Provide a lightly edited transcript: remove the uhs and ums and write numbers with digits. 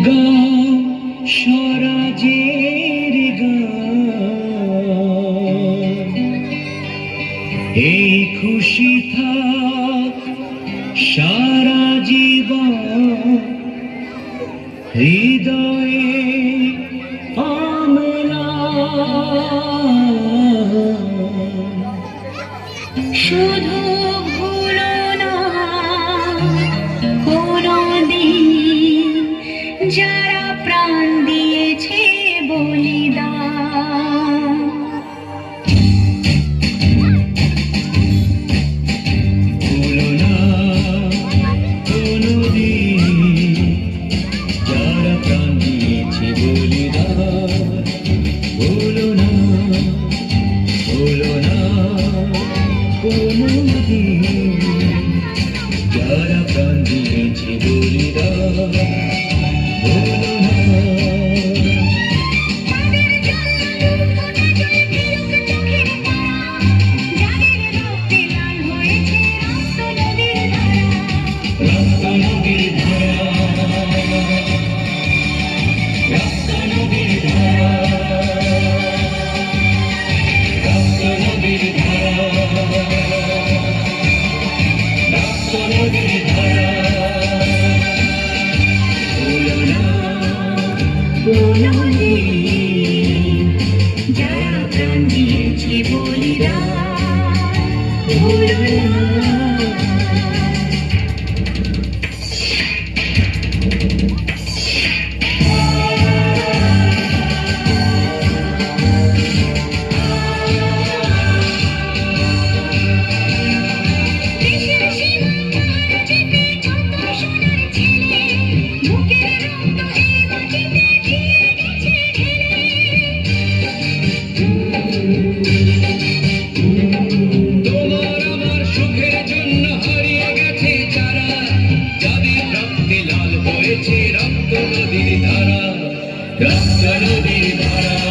গাও স্বরাজের গান, এই খুশি থাক সারা জীবন হৃদয়ে শুধু ভুলো না কোনদিন যারা প্রাণ দিয়েছে বলিদান। ভুলো না কোনদিন যারা প্রাণ দিয়েছে বলিদান। ভুলো না কোনদিন যারা প্রাণ দিয়েছে বলিদান। ভুলো না রক্ত নদীর ধারা, রক্ত নদীর ধারা, রক্ত নদীর ধারা, রক্ত নদীর ধারা। ভুলো না কোনদিন যারা প্রাণ দিয়েছে বলিদান। ভুলো না। তোমার আমার সুখের জন্য হারিয়ে গেছে যারা, যাদের রক্তে লাল হয়েছে রক্ত নদীর ধারা, রক্ত নদীর ধারা।